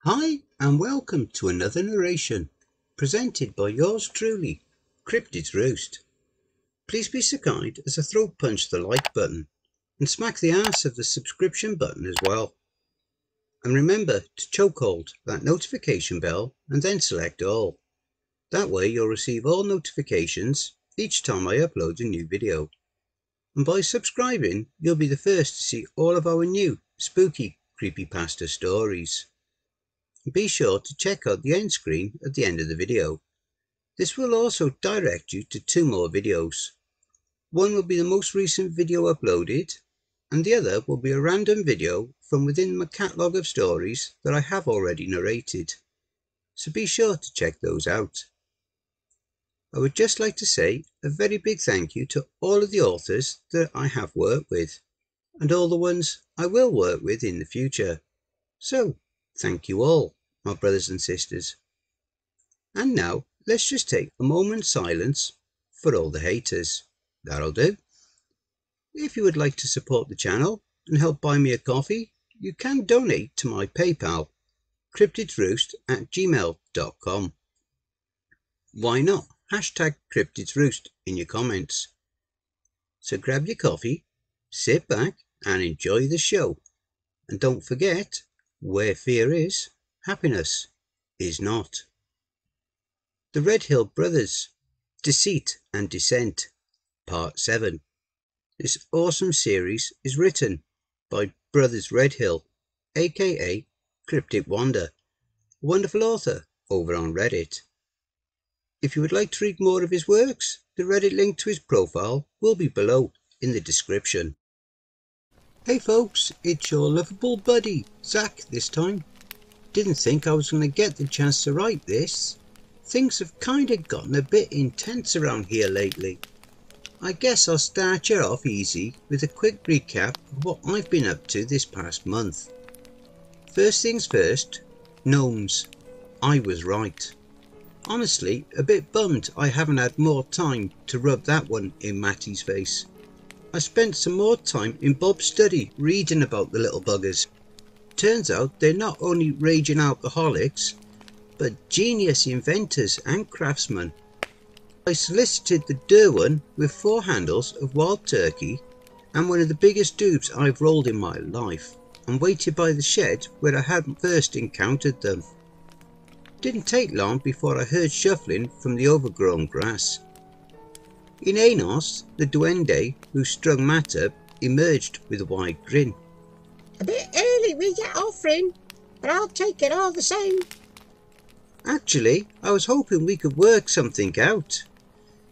Hi and welcome to another narration presented by yours truly, Cryptids Roost. Please be so kind as to throat punch the like button and smack the ass of the subscription button as well. And remember to chokehold that notification bell and then select all. That way you'll receive all notifications each time I upload a new video. And by subscribing, you'll be the first to see all of our new spooky creepypasta stories. Be sure to check out the end screen at the end of the video. This will also direct you to two more videos. One will be the most recent video uploaded, and the other will be a random video from within my catalogue of stories that I have already narrated. So be sure to check those out. I would just like to say a very big thank you to all of the authors that I have worked with, and all the ones I will work with in the future. So, thank you all, my brothers and sisters. And now, let's just take a moment's silence for all the haters. That'll do. If you would like to support the channel and help buy me a coffee, you can donate to my PayPal, cryptidsroost@gmail.com. Why not hashtag cryptidsroost in your comments? So grab your coffee, sit back and enjoy the show. And don't forget, where fear is, happiness is not. The Redhill Brothers, Deceit and Descent, Part 7. This awesome series is written by BrothersRedhill, aka crypticwander, a wonderful author over on Reddit. If you would like to read more of his works, the Reddit link to his profile will be below in the description. Hey folks, it's your lovable buddy, Zach this time. Didn't think I was going to get the chance to write this. Things have kind of gotten a bit intense around here lately. I guess I'll start you off easy with a quick recap of what I've been up to this past month. First things first, gnomes. I was right. Honestly, a bit bummed I haven't had more time to rub that one in Matty's face. I spent some more time in Bob's study reading about the little buggers. Turns out they're not only raging alcoholics, but genius inventors and craftsmen. I solicited the Derwin with 4 handles of wild turkey and one of the biggest dubs I've rolled in my life, and waited by the shed where I had first encountered them. Didn't take long before I heard shuffling from the overgrown grass. In Enos, the duende who strung Matt up emerged with a wide grin. A bit early with your offering, but I'll take it all the same. Actually, I was hoping we could work something out.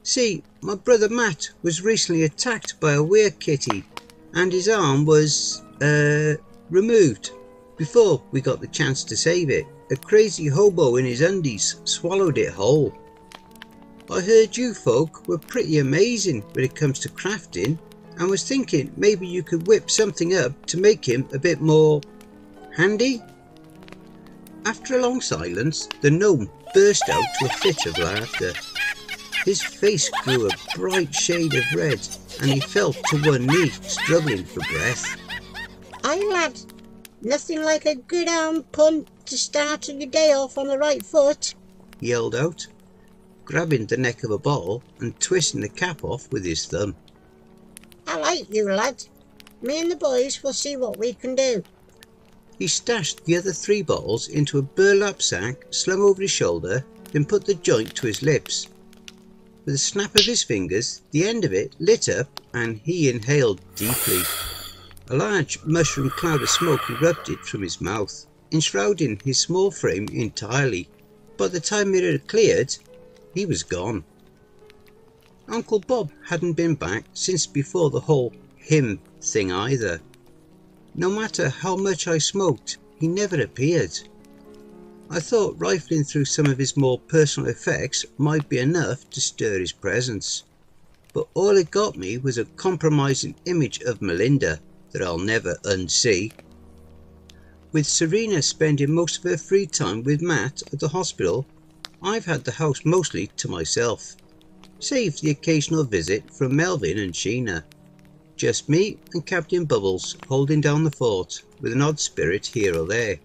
See, my brother Matt was recently attacked by a weird kitty, and his arm was, removed before we got the chance to save it. A crazy hobo in his undies swallowed it whole. I heard you folk were pretty amazing when it comes to crafting, and was thinking maybe you could whip something up to make him a bit more handy. After a long silence, the gnome burst out to a fit of laughter. His face grew a bright shade of red, and he fell to one knee, struggling for breath. Aye lad, nothing like a good arm punt to start your day off on the right foot, He yelled out, grabbing the neck of a bottle and twisting the cap off with his thumb. I like you lad. Me and the boys will see what we can do. He stashed the other 3 bottles into a burlap sack slung over his shoulder, then put the joint to his lips. With a snap of his fingers, the end of it lit up and he inhaled deeply. A large mushroom cloud of smoke erupted from his mouth, enshrouding his small frame entirely. By the time it had cleared, he was gone. Uncle Bob hadn't been back since before the whole him thing either. No matter how much I smoked, he never appeared. I thought rifling through some of his more personal effects might be enough to stir his presence, but all it got me was a compromising image of Melinda that I'll never unsee. With Serena spending most of her free time with Matt at the hospital, I've had the house mostly to myself, save the occasional visit from Melvin and Sheena. Just me and Captain Bubbles holding down the fort with an odd spirit here or there.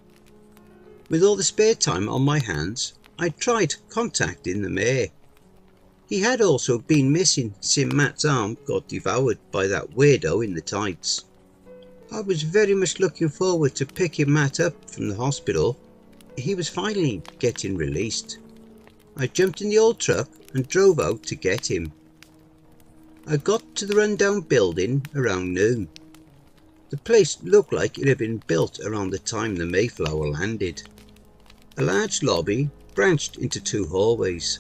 With all the spare time on my hands, I tried contacting the mayor. He had also been missing since Matt's arm got devoured by that weirdo in the tights. I was very much looking forward to picking Matt up from the hospital. He was finally getting released. I jumped in the old truck and drove out to get him. I got to the rundown building around noon. The place looked like it had been built around the time the Mayflower landed. A large lobby branched into 2 hallways.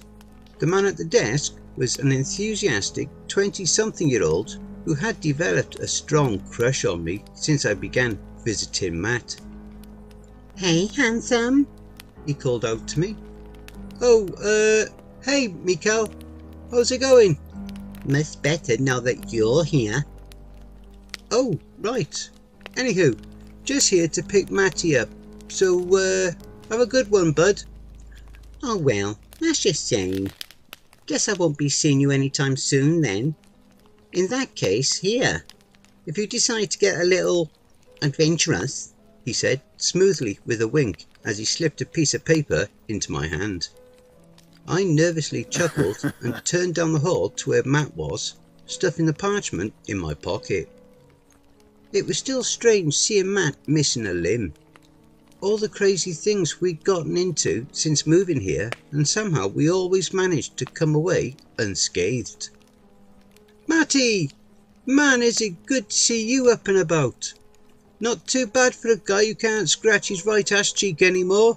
The man at the desk was an enthusiastic 20-something-year-old who had developed a strong crush on me since I began visiting Matt. Hey, handsome, he called out to me. Oh, hey, Miko. How's it going? Much better now that you're here. Oh, right. Anywho, just here to pick Matty up. So, have a good one, bud. Oh well, that's just saying. Guess I won't be seeing you anytime soon then. In that case, here. If you decide to get a little adventurous, he said smoothly with a wink as he slipped a piece of paper into my hand. I nervously chuckled and turned down the hall to where Matt was, stuffing the parchment in my pocket. It was still strange seeing Matt missing a limb. All the crazy things we'd gotten into since moving here, and somehow we always managed to come away unscathed. Matty! Man, is it good to see you up and about. Not too bad for a guy who can't scratch his right ass cheek anymore.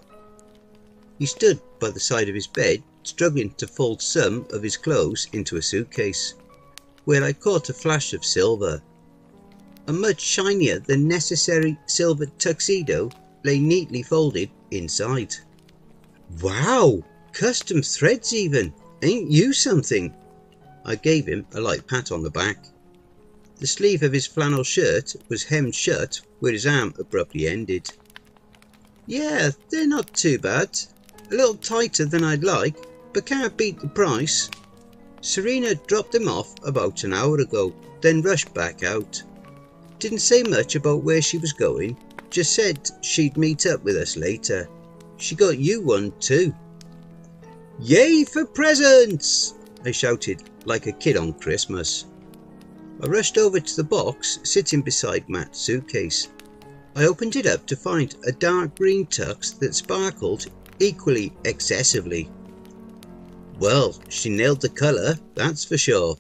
He stood by the side of his bed, struggling to fold some of his clothes into a suitcase, where I caught a flash of silver. A much shinier than necessary silver tuxedo lay neatly folded inside. Wow! Custom threads even! Ain't you something? I gave him a light pat on the back. The sleeve of his flannel shirt was hemmed shut where his arm abruptly ended. Yeah, they're not too bad. A little tighter than I'd like, but can't beat the price. Serena dropped them off about an hour ago, then rushed back out. Didn't say much about where she was going, just said she'd meet up with us later. She got you one too. Yay for presents! I shouted like a kid on Christmas. I rushed over to the box sitting beside Matt's suitcase. I opened it up to find a dark green tux that sparkled equally excessively. Well, she nailed the colour, that's for sure.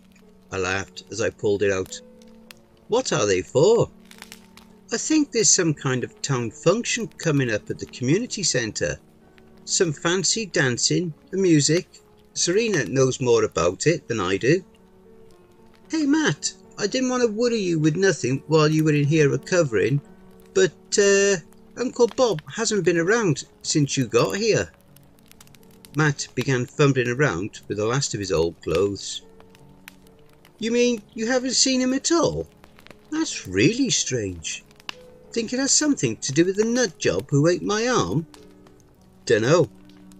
I laughed as I pulled it out. What are they for? I think there's some kind of town function coming up at the community centre. Some fancy dancing and music. Serena knows more about it than I do. Hey Matt, I didn't want to worry you with nothing while you were in here recovering, but Uncle Bob hasn't been around since you got here. Matt began fumbling around with the last of his old clothes. You mean you haven't seen him at all? That's really strange. Think it has something to do with the nut job who ate my arm? Dunno,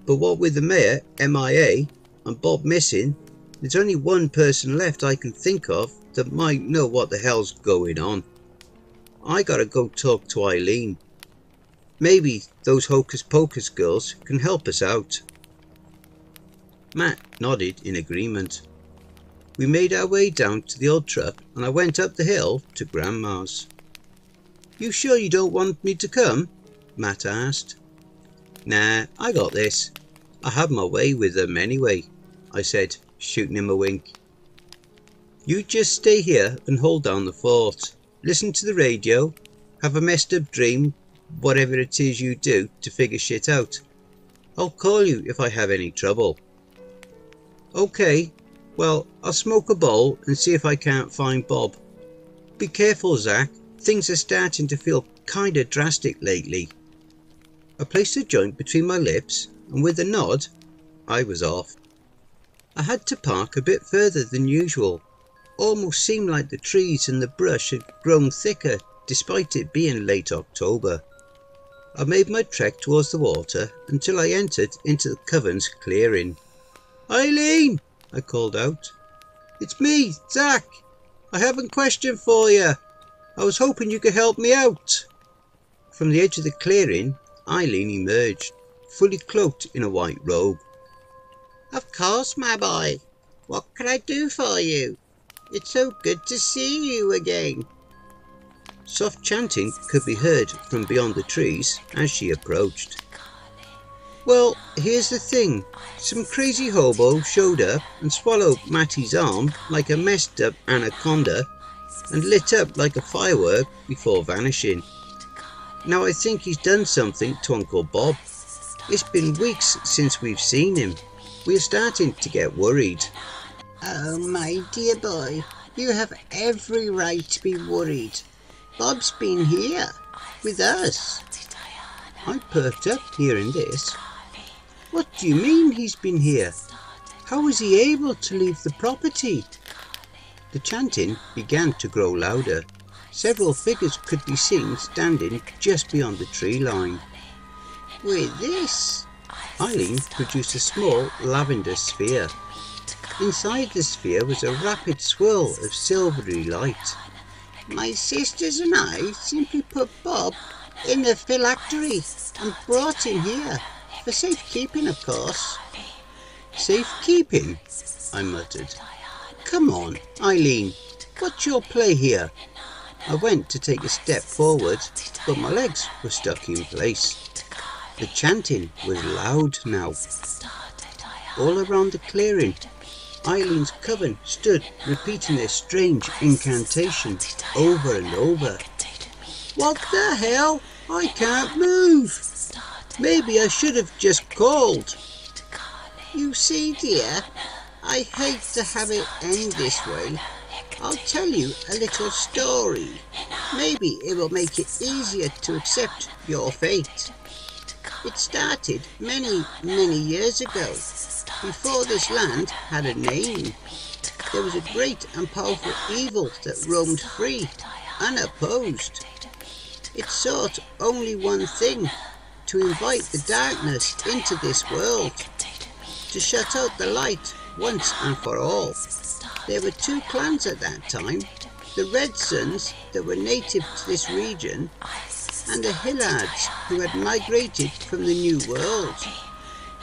but what with the mayor MIA and Bob missing, there's only one person left I can think of that might know what the hell's going on. I gotta go talk to Eileen. Maybe those Hocus Pocus girls can help us out. Matt nodded in agreement. We made our way down to the old truck and I went up the hill to Grandma's. You sure you don't want me to come? Matt asked. Nah, I got this. I have my way with them anyway, I said, shooting him a wink. You just stay here and hold down the fort. Listen to the radio, have a messed up dream, whatever it is you do to figure shit out. I'll call you if I have any trouble. Okay, well, I'll smoke a bowl and see if I can't find Bob. Be careful, Zach. Things are starting to feel kinda drastic lately. I placed a joint between my lips and with a nod, I was off. I had to park a bit further than usual. Almost seemed like the trees and the brush had grown thicker despite it being late October. I made my trek towards the water until I entered into the Coven's clearing. Eileen! I called out. It's me, Zach. I have a question for you. I was hoping you could help me out. From the edge of the clearing, Eileen emerged, fully cloaked in a white robe. Of course, my boy. What can I do for you? It's so good to see you again. Soft chanting could be heard from beyond the trees as she approached. Well, here's the thing. Some crazy hobo showed up and swallowed Matty's arm like a messed up anaconda and lit up like a firework before vanishing. Now I think he's done something to Uncle Bob. It's been weeks since we've seen him. We're starting to get worried. Oh, my dear boy, you have every right to be worried. Bob's been here, with us. I perked up hearing this. What do you mean he's been here? How was he able to leave the property? The chanting began to grow louder. Several figures could be seen standing just beyond the tree line. With this? Eileen produced a small lavender sphere. Inside the sphere was a rapid swirl of silvery light. My sisters and I simply put Bob in the phylactery and brought him here. For safekeeping, of course. Safekeeping? I muttered. Come on, Eileen, what's your play here? I went to take a step forward, but my legs were stuck in place. The chanting was loud now. All around the clearing, Eileen's coven stood repeating their strange incantation over and over. What the hell? I can't move. Maybe I should have just called. You see, dear, I hate to have it end this way. I'll tell you a little story. Maybe it will make it easier to accept your fate. It started many, many years ago, before this land had a name. There was a great and powerful evil that roamed free, unopposed. It sought only one thing, to invite the darkness into this world, to shut out the light once and for all. There were two clans at that time, the Red Suns that were native to this region, and the Hillards who had migrated from the New World.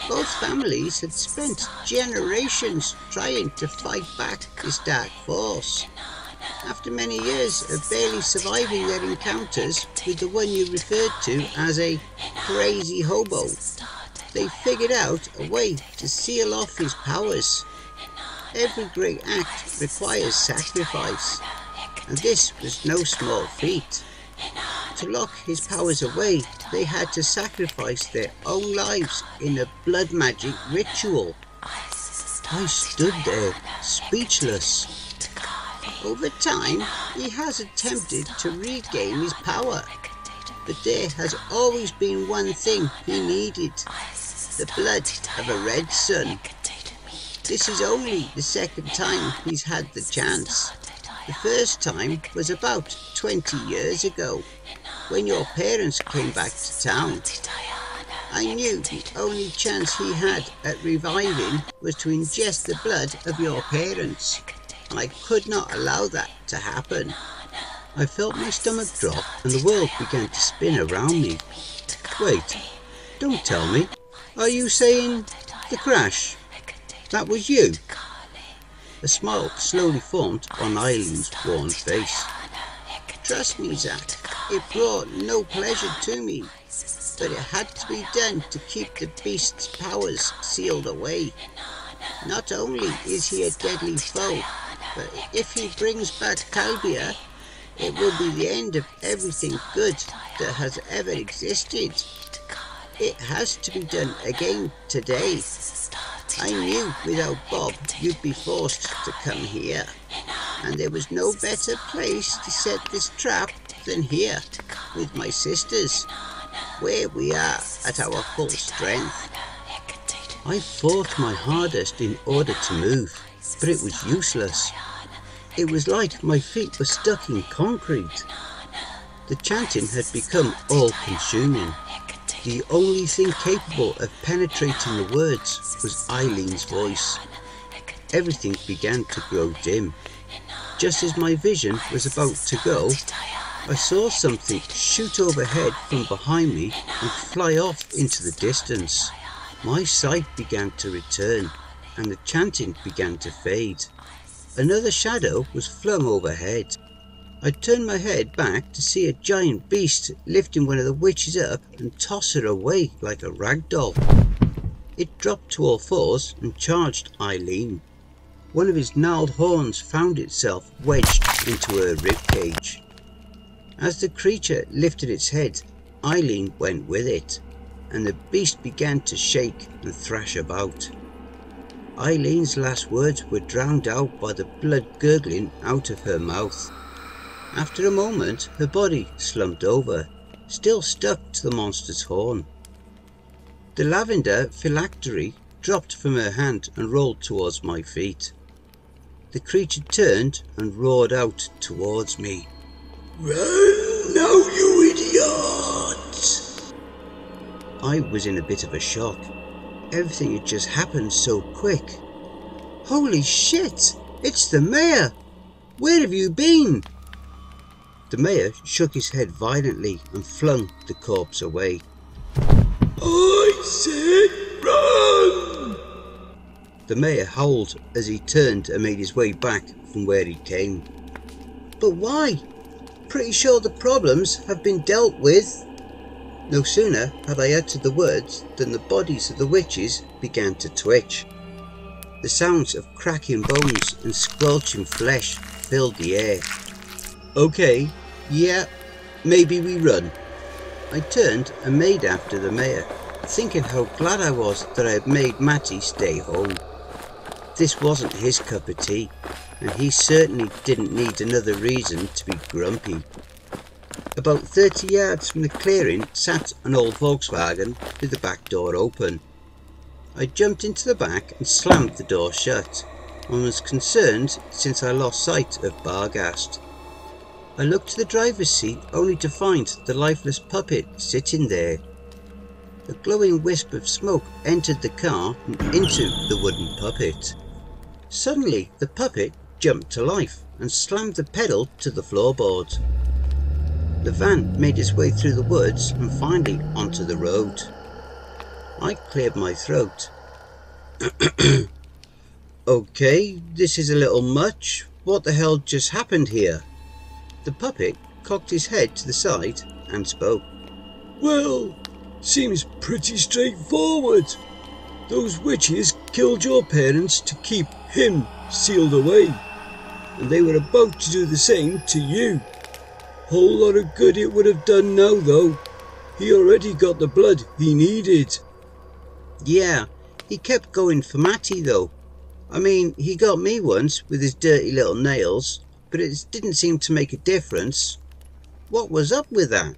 Both families had spent generations trying to fight back this dark force. After many years of barely surviving their encounters with the one you referred to as a crazy hobo, they figured out a way to seal off his powers. Every great act requires sacrifice, and this was no small feat. To lock his powers away, they had to sacrifice their own lives in a blood magic ritual. I stood there, speechless. Over time, he has attempted to regain his power, but there has always been one thing he needed, the blood of a Red Sun. This is only the second time he's had the chance. The first time was about 20 years ago, when your parents came back to town. I knew the only chance he had at reviving was to ingest the blood of your parents, and I could not allow that to happen. I felt my stomach drop and the world began to spin around me. Wait, don't tell me. Are you saying the crash? That was you? A smile slowly formed on Eileen's worn face. Trust me, Zach, it brought no pleasure to me, but it had to be done to keep the beast's powers sealed away. Not only is he a deadly foe, but if he brings back Talbia, it will be the end of everything good that has ever existed. It has to be done again today. I knew without Bob you'd be forced to come here, and there was no better place to set this trap than here, with my sisters, where we are at our full strength. I fought my hardest in order to move, but it was useless. It was like my feet were stuck in concrete. The chanting had become all-consuming. The only thing capable of penetrating the words was Eileen's voice. Everything began to grow dim. Just as my vision was about to go, I saw something shoot overhead from behind me and fly off into the distance. My sight began to return and the chanting began to fade. Another shadow was flung overhead. I turned my head back to see a giant beast lifting one of the witches up and toss her away like a rag doll. It dropped to all fours and charged Eileen. One of his gnarled horns found itself wedged into her ribcage. As the creature lifted its head, Eileen went with it, and the beast began to shake and thrash about. Eileen's last words were drowned out by the blood gurgling out of her mouth. After a moment, her body slumped over, still stuck to the monster's horn. The lavender phylactery dropped from her hand and rolled towards my feet. The creature turned and roared out towards me. "Run now, you idiot!" I was in a bit of a shock. Everything had just happened so quick. "Holy shit! It's the mayor! Where have you been?" The mayor shook his head violently and flung the corpse away. "I said run!" The mayor howled as he turned and made his way back from where he came. "But why? Pretty sure the problems have been dealt with." No sooner had I uttered the words than the bodies of the witches began to twitch. The sounds of cracking bones and squelching flesh filled the air. "Okay, yeah, maybe we run." I turned and made after the mayor, thinking how glad I was that I had made Matty stay home. This wasn't his cup of tea, and he certainly didn't need another reason to be grumpy. About 30 yards from the clearing sat an old Volkswagen with the back door open. I jumped into the back and slammed the door shut, and was concerned since I lost sight of Barghast. I looked to the driver's seat only to find the lifeless puppet sitting there. A glowing wisp of smoke entered the car and into the wooden puppet. Suddenly the puppet jumped to life and slammed the pedal to the floorboard. The van made its way through the woods and finally onto the road. I cleared my throat. "Okay, this is a little much. What the hell just happened here?" The puppet cocked his head to the side and spoke. "Well, seems pretty straightforward. Those witches killed your parents to keep him sealed away, and they were about to do the same to you. Whole lot of good it would have done now though. He already got the blood he needed." "Yeah, he kept going for Matty though. I mean, he got me once with his dirty little nails, but it didn't seem to make a difference. What was up with that?"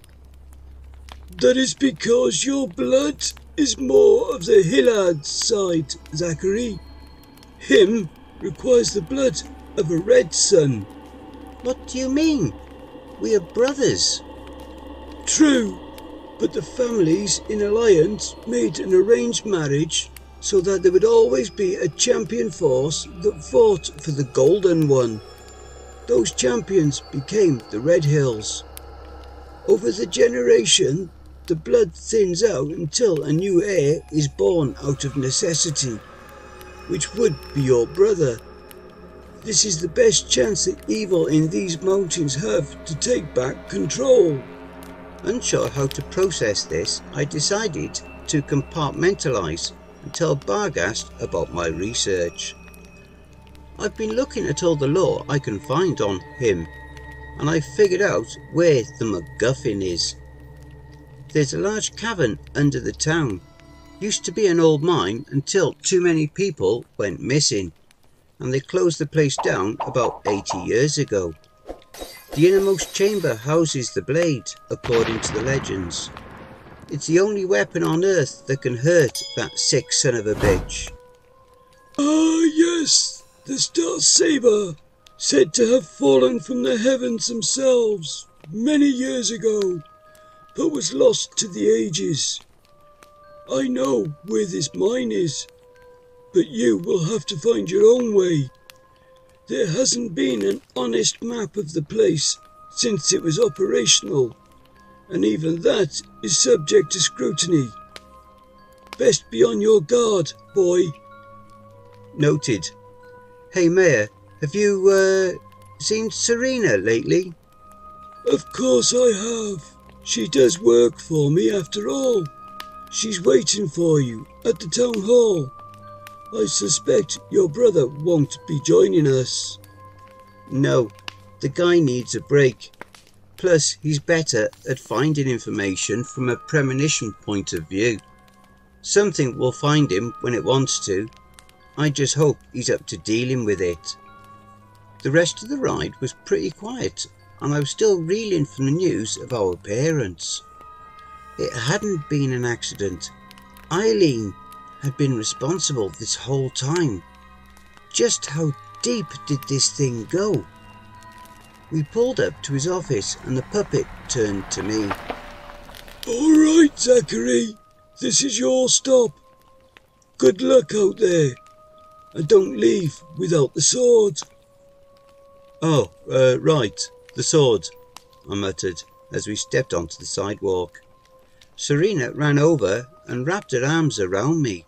"That is because your blood is more of the Hillard side, Zachary. Him requires the blood of a red son." "What do you mean? We are brothers." "True, but the families in alliance made an arranged marriage so that there would always be a champion force that fought for the golden one. Those champions became the Redhills. Over the generation, the blood thins out until a new heir is born out of necessity, which would be your brother. This is the best chance that evil in these mountains have to take back control." Unsure how to process this, I decided to compartmentalise and tell Barghast about my research. "I've been looking at all the lore I can find on him, and I've figured out where the MacGuffin is. There's a large cavern under the town. Used to be an old mine until too many people went missing, and they closed the place down about 80 years ago. The innermost chamber houses the blade, according to the legends. It's the only weapon on earth that can hurt that sick son of a bitch." "Ah yes, the Star Saber, said to have fallen from the heavens themselves many years ago, but was lost to the ages. I know where this mine is, but you will have to find your own way. There hasn't been an honest map of the place since it was operational, and even that is subject to scrutiny. Best be on your guard, boy. Noted. Hey Mayor, have you seen Serena lately? Of course I have. She does work for me after all. She's waiting for you at the town hall. I suspect your brother won't be joining us. No, the guy needs a break. Plus, he's better at finding information from a premonition point of view. Something will find him when it wants to. I just hope he's up to dealing with it. The rest of the ride was pretty quiet, and I was still reeling from the news of our parents. It hadn't been an accident. Eileen had been responsible this whole time. Just how deep did this thing go? We pulled up to his office and the puppet turned to me. All right, Zachary, this is your stop. Good luck out there, and don't leave without the sword. Oh, right, the sword, I muttered as we stepped onto the sidewalk. Serena ran over and wrapped her arms around me.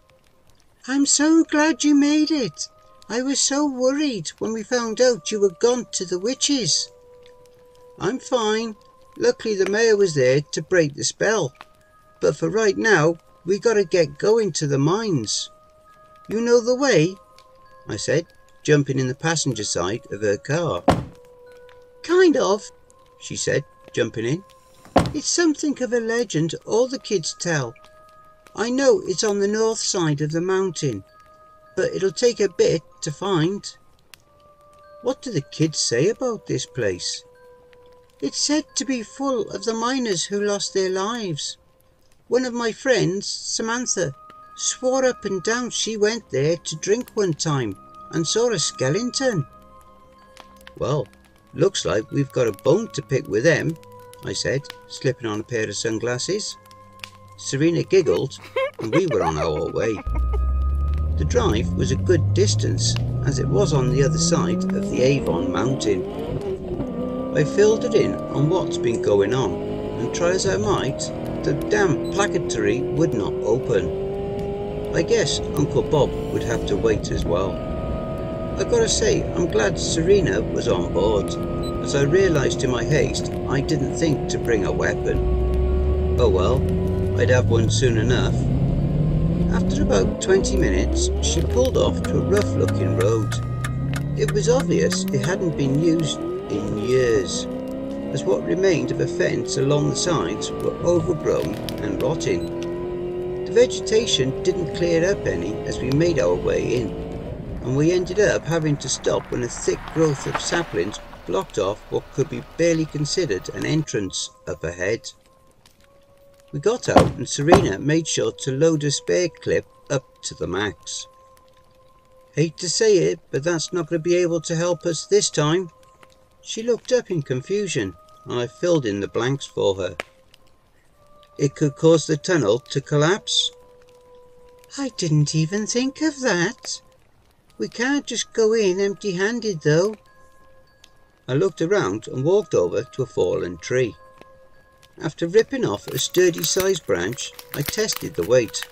I'm so glad you made it. I was so worried when we found out you were gone to the witches. I'm fine. Luckily the mayor was there to break the spell. But for right now, we gotta get going to the mines. You know the way? I said, jumping in the passenger side of her car. Kind of, she said, jumping in. It's something of a legend all the kids tell. I know it's on the north side of the mountain, but it'll take a bit to find. What do the kids say about this place? It's said to be full of the miners who lost their lives. One of my friends, Samantha, swore up and down she went there to drink one time and saw a skeleton. Well, looks like we've got a bone to pick with them, I said, slipping on a pair of sunglasses. Serena giggled and we were on our way. The drive was a good distance as it was on the other side of the Avon mountain. I filled it in on what's been going on, and try as I might, the damn placatory would not open. I guess Uncle Bob would have to wait as well. I gotta say, I'm glad Serena was on board, as I realised in my haste I didn't think to bring a weapon. Oh well, I'd have one soon enough. After about 20 minutes, she pulled off to a rough-looking road. It was obvious it hadn't been used in years, as what remained of a fence along the sides were overgrown and rotting. The vegetation didn't clear up any as we made our way in, and we ended up having to stop when a thick growth of saplings blocked off what could be barely considered an entrance up ahead. We got out and Serena made sure to load a spare clip up to the max. Hate to say it, but that's not going to be able to help us this time. She looked up in confusion and I filled in the blanks for her. It could cause the tunnel to collapse. I didn't even think of that. We can't just go in empty-handed though. I looked around and walked over to a fallen tree. After ripping off a sturdy sized branch, I tested the weight.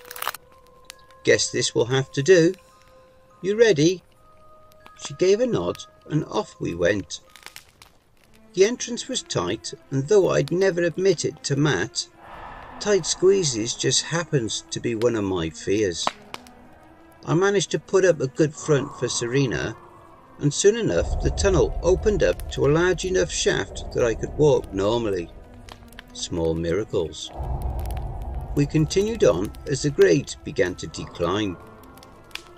Guess this will have to do. You ready? She gave a nod and off we went. The entrance was tight, and though I'd never admit it to Matt, tight squeezes just happens to be one of my fears. I managed to put up a good front for Serena, and soon enough the tunnel opened up to a large enough shaft that I could walk normally. Small miracles. We continued on as the grade began to decline.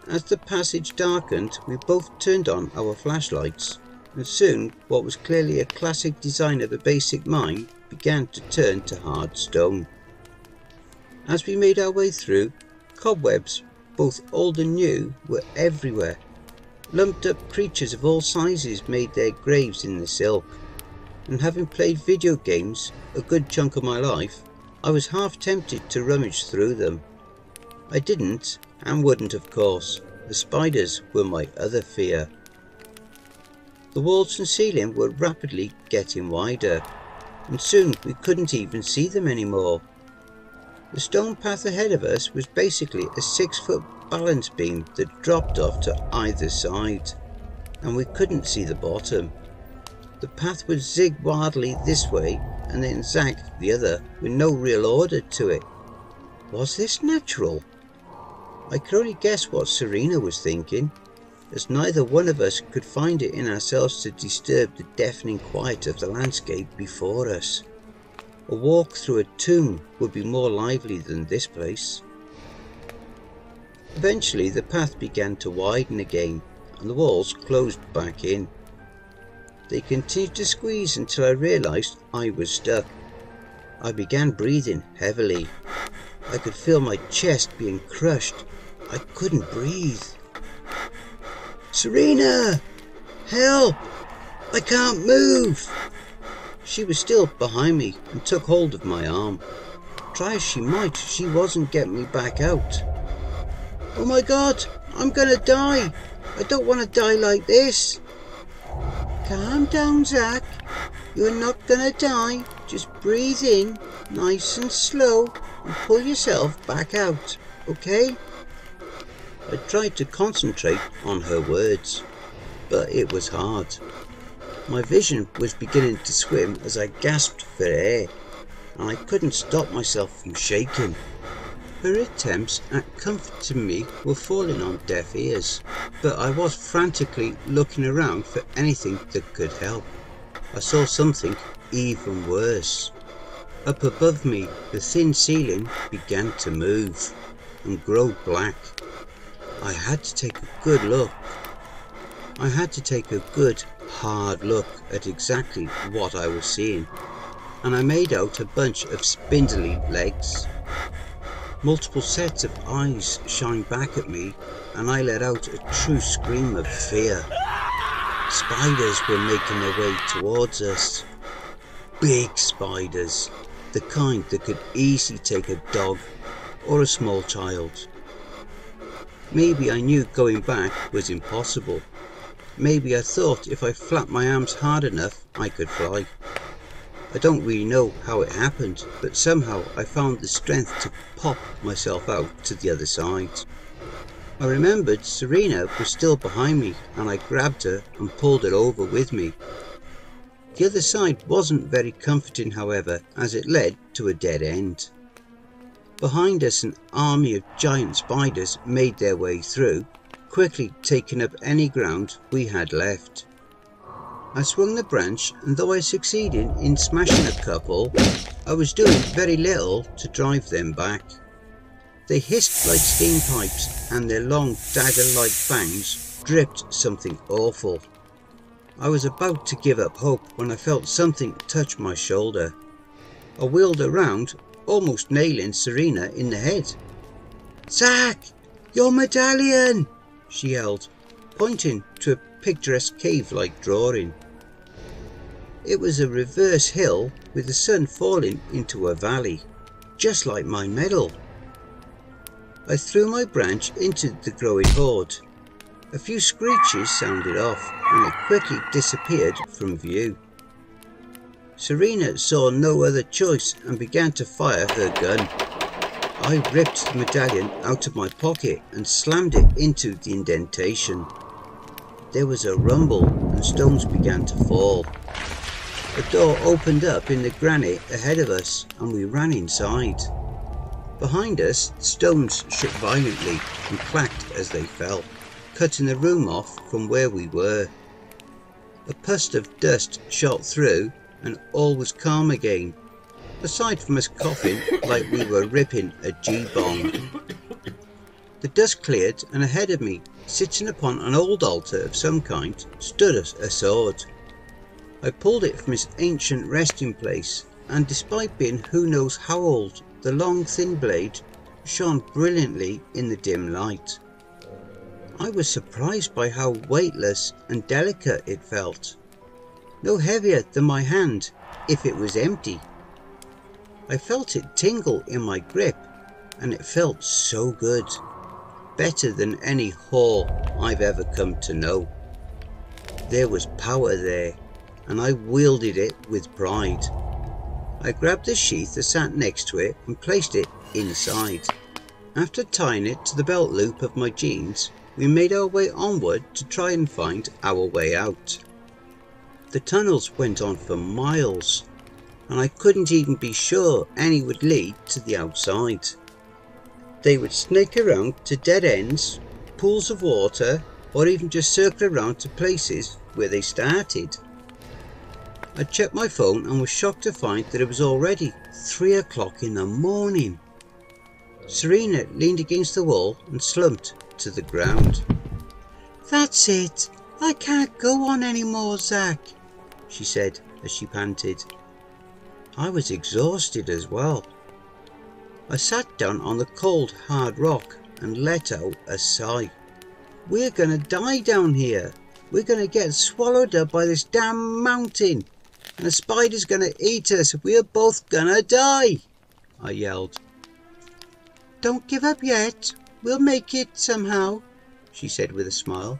As the passage darkened, we both turned on our flashlights, and soon what was clearly a classic design of a basic mine began to turn to hard stone. As we made our way through, cobwebs, both old and new, were everywhere. Lumped up creatures of all sizes made their graves in the silk, and having played video games a good chunk of my life, I was half tempted to rummage through them. I didn't, and wouldn't of course. The spiders were my other fear. The walls and ceiling were rapidly getting wider, and soon we couldn't even see them anymore. The stone path ahead of us was basically a 6-foot balance beam that dropped off to either side, and we couldn't see the bottom. The path would zig wildly this way and then zag the other, with no real order to it. Was this natural? I could only guess what Serena was thinking, as neither one of us could find it in ourselves to disturb the deafening quiet of the landscape before us. A walk through a tomb would be more lively than this place. Eventually the path began to widen again, and the walls closed back in. They continued to squeeze until I realised I was stuck. I began breathing heavily. I could feel my chest being crushed. I couldn't breathe. "Serena! Help! I can't move!" She was still behind me and took hold of my arm. Try as she might, she wasn't getting me back out. "Oh my God! I'm gonna die! I don't want to die like this!" "Calm down, Zach. You're not gonna die. Just breathe in, nice and slow, and pull yourself back out, okay?" I tried to concentrate on her words, but it was hard. My vision was beginning to swim as I gasped for air, and I couldn't stop myself from shaking. Her attempts at comforting me were falling on deaf ears, but I was frantically looking around for anything that could help. I saw something even worse. Up above me, the thin ceiling began to move and grow black. I had to take a good look. I had to take a good, hard look at exactly what I was seeing, and I made out a bunch of spindly legs. Multiple sets of eyes shined back at me, and I let out a true scream of fear. Spiders were making their way towards us. Big spiders, the kind that could easily take a dog or a small child. Maybe I knew going back was impossible. Maybe I thought if I flapped my arms hard enough I could fly. I don't really know how it happened, but somehow I found the strength to pop myself out to the other side. I remembered Serena was still behind me, and I grabbed her and pulled her over with me. The other side wasn't very comforting, however, as it led to a dead end. Behind us an army of giant spiders made their way through, quickly taking up any ground we had left. I swung the branch, and though I succeeded in smashing a couple, I was doing very little to drive them back. They hissed like steam pipes, and their long dagger-like fangs dripped something awful. I was about to give up hope when I felt something touch my shoulder. I wheeled around, almost nailing Serena in the head. "Zach, your medallion!" she yelled, pointing to a picturesque cave-like drawing. It was a reverse hill with the sun falling into a valley, just like my medal. I threw my branch into the growing horde. A few screeches sounded off, and it quickly disappeared from view. Serena saw no other choice and began to fire her gun. I ripped the medallion out of my pocket and slammed it into the indentation. There was a rumble and stones began to fall. A door opened up in the granite ahead of us, and we ran inside. Behind us, stones shook violently and clacked as they fell, cutting the room off from where we were. A pust of dust shot through, and all was calm again, aside from us coughing like we were ripping a G-bong. The dust cleared, and ahead of me, sitting upon an old altar of some kind, stood a sword. I pulled it from its ancient resting place, and despite being who knows how old, the long thin blade shone brilliantly in the dim light. I was surprised by how weightless and delicate it felt. No heavier than my hand if it was empty. I felt it tingle in my grip, and it felt so good. Better than any whore I've ever come to know. There was power there, and I wielded it with pride. I grabbed the sheath that sat next to it and placed it inside. After tying it to the belt loop of my jeans, we made our way onward to try and find our way out. The tunnels went on for miles, and I couldn't even be sure any would lead to the outside. They would snake around to dead ends, pools of water, or even just circle around to places where they started. I checked my phone and was shocked to find that it was already 3 o'clock in the morning. Serena leaned against the wall and slumped to the ground. "That's it. I can't go on anymore, Zach," she said as she panted. I was exhausted as well. I sat down on the cold, hard rock and let out a sigh. We're gonna die down here. We're gonna get swallowed up by this damn mountain. And a spider's gonna eat us. We're both gonna die, I yelled. "Don't give up yet. We'll make it somehow," she said with a smile.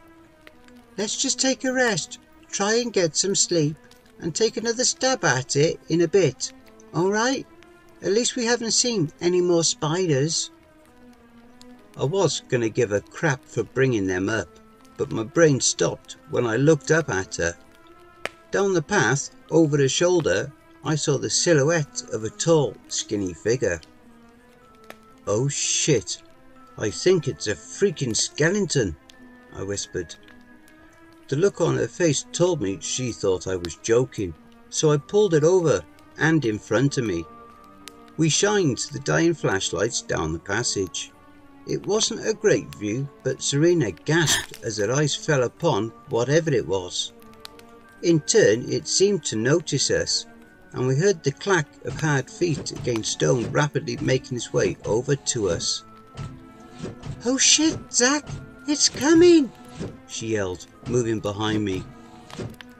"Let's just take a rest, try and get some sleep, and take another stab at it in a bit. All right? At least we haven't seen any more spiders." I was going to give her crap for bringing them up, but my brain stopped when I looked up at her. Down the path, over her shoulder, I saw the silhouette of a tall, skinny figure. "Oh shit, I think it's a freaking skeleton," I whispered. The look on her face told me she thought I was joking, so I pulled it over and in front of me. We shined the dying flashlights down the passage. It wasn't a great view, but Serena gasped as her eyes fell upon whatever it was. In turn, it seemed to notice us, and we heard the clack of hard feet against stone rapidly making its way over to us. "Oh shit, Zach, it's coming!" she yelled, moving behind me.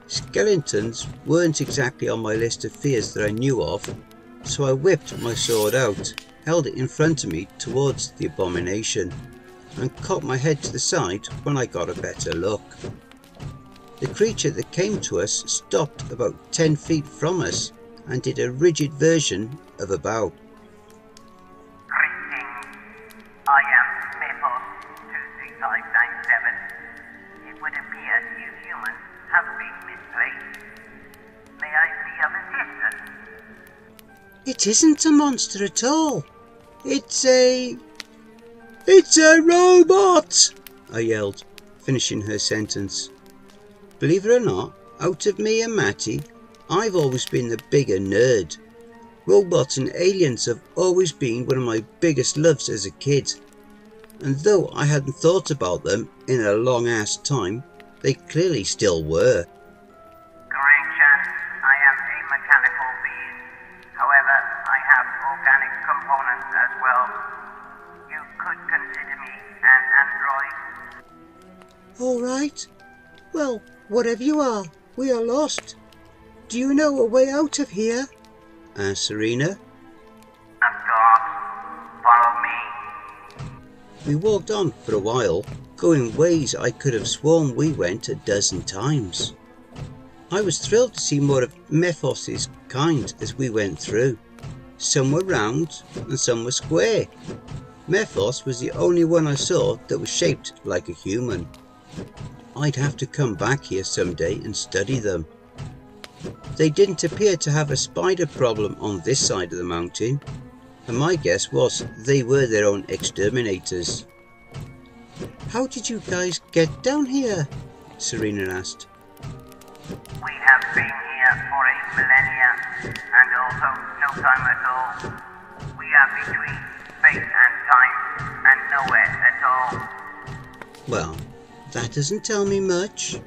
Skeletons weren't exactly on my list of fears that I knew of, so I whipped my sword out, held it in front of me towards the abomination, and cocked my head to the side when I got a better look. The creature that came to us stopped about 10 feet from us and did a rigid version of a bow. "Greetings. I am Myuu-23597. It would appear you humans have been misplaced. May I be of assistance?" "It isn't a monster at all. It's a robot!" I yelled, finishing her sentence. Believe it or not, out of me and Matty, I've always been the bigger nerd. Robots and aliens have always been one of my biggest loves as a kid. And though I hadn't thought about them in a long ass time, they clearly still were. "Correction, I am a mechanical being. However, I have organic components as well. You could consider me an android." all right. Well, whatever you are, we are lost. Do you know a way out of here?" asked Serena. "Of course. Follow me." We walked on for a while, going ways I could have sworn we went a dozen times. I was thrilled to see more of Mephos's kind as we went through. Some were round and some were square. Mephos was the only one I saw that was shaped like a human. I'd have to come back here someday and study them. They didn't appear to have a spider problem on this side of the mountain, and my guess was they were their own exterminators. "How did you guys get down here?" Serena asked. "We have been here for a millennia, and also no time at all. We are between space and time, and nowhere at all." Well, that doesn't tell me much.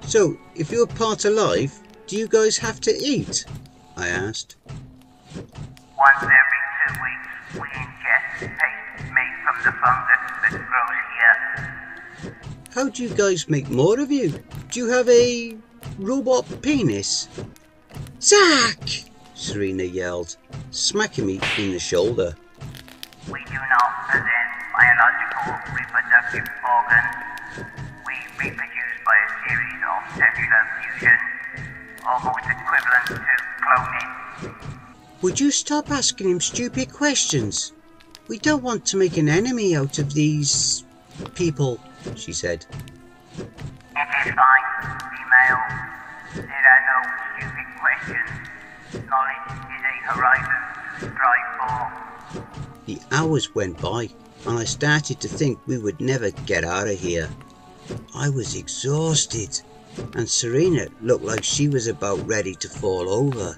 So, if you're part alive, do you guys have to eat? I asked. "Once every 2 weeks, we ingest paste made from the fungus that grows here." How do you guys make more of you? Do you have a robot penis? "Zach!" Serena yelled, smacking me in the shoulder. "We do not possess biological reproductive organs. We reproduce by a series of cellular fusion, almost equivalent to cloning. Would you stop asking him stupid questions? We don't want to make an enemy out of these people, she said. It is fine, female. There are no stupid questions. Knowledge is a horizon to strive for. The hours went by, and I started to think we would never get out of here. I was exhausted, and Serena looked like she was about ready to fall over.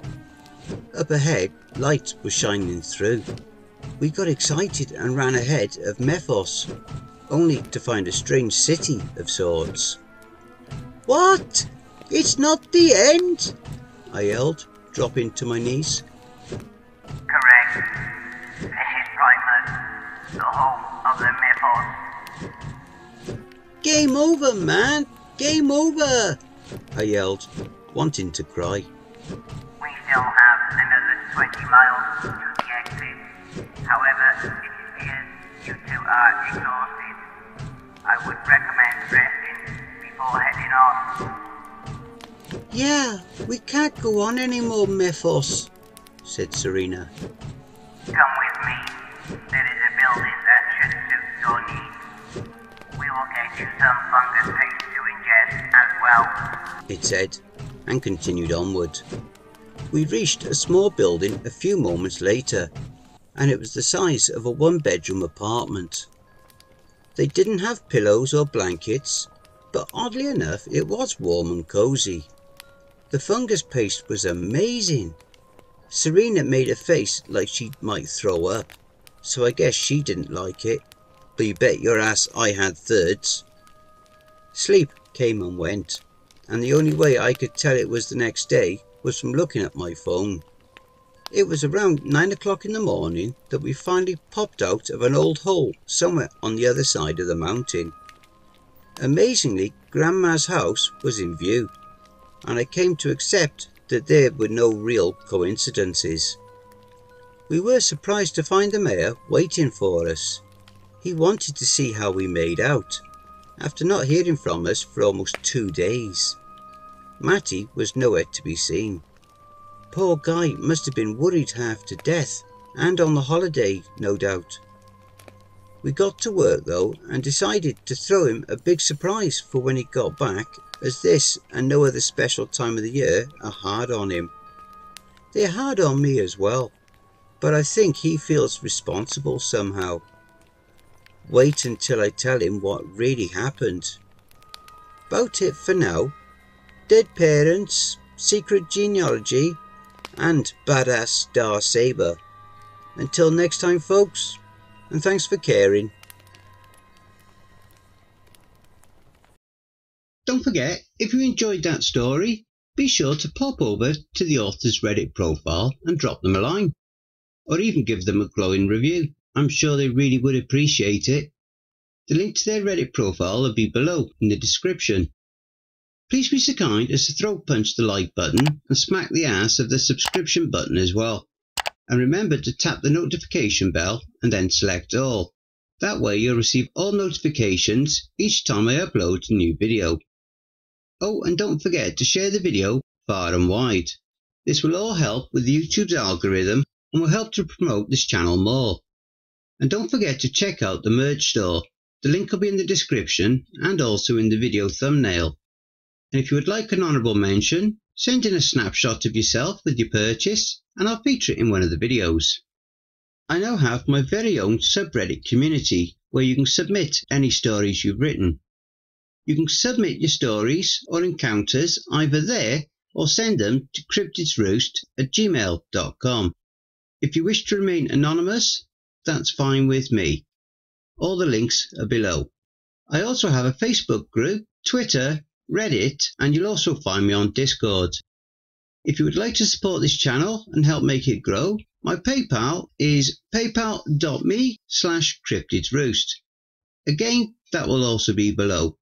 Up ahead, lights were shining through. We got excited and ran ahead of Mephos, only to find a strange city of sorts. "What? It's not the end!" I yelled, dropping to my knees. Correct. This is Primus, the home of the Mephos. "Game over, man! Game over!" I yelled, wanting to cry. We still have another 20 miles to the exit. However, it appears you two are exhausted. I would recommend resting before heading on. "Yeah, we can't go on anymore, Mephos," said Serena. Come with me. There is a building that should suit your needs. We will get you some fungus paste to ingest as well, it said, and continued onward. We reached a small building a few moments later, and it was the size of a one-bedroom apartment. They didn't have pillows or blankets, but oddly enough it was warm and cosy. The fungus paste was amazing. Serena made a face like she might throw up, so I guess she didn't like it, but you bet your ass I had thirds. Sleep came and went, and the only way I could tell it was the next day was from looking at my phone. It was around 9 o'clock in the morning that we finally popped out of an old hole somewhere on the other side of the mountain. Amazingly, Grandma's house was in view, and I came to accept that there were no real coincidences. We were surprised to find the mayor waiting for us. He wanted to see how we made out, after not hearing from us for almost 2 days. Matty was nowhere to be seen. Poor guy must have been worried half to death, and on the holiday, no doubt. We got to work though, and decided to throw him a big surprise for when he got back, as this and no other special time of the year are hard on him. They're hard on me as well, but I think he feels responsible somehow. Wait until I tell him what really happened. About it for now. Dead parents, secret genealogy, and badass Darsaber. Until next time folks, and thanks for caring. Don't forget, if you enjoyed that story, be sure to pop over to the author's Reddit profile and drop them a line, or even give them a glowing review. I'm sure they really would appreciate it. The link to their Reddit profile will be below in the description. Please be so kind as to throat punch the like button and smack the ass of the subscription button as well. And remember to tap the notification bell and then select all. That way you'll receive all notifications each time I upload a new video. Oh, and don't forget to share the video far and wide. This will all help with YouTube's algorithm and will help to promote this channel more. And don't forget to check out the merch store. The link will be in the description and also in the video thumbnail. And if you would like an honourable mention, send in a snapshot of yourself with your purchase and I'll feature it in one of the videos. I now have my very own subreddit community where you can submit any stories you've written. You can submit your stories or encounters either there or send them to cryptidsroost@gmail.com. If you wish to remain anonymous, that's fine with me. All the links are below. I also have a Facebook group, Twitter, Reddit, and you'll also find me on Discord. If you would like to support this channel and help make it grow, my PayPal is paypal.me/cryptidsroost. Again, that will also be below.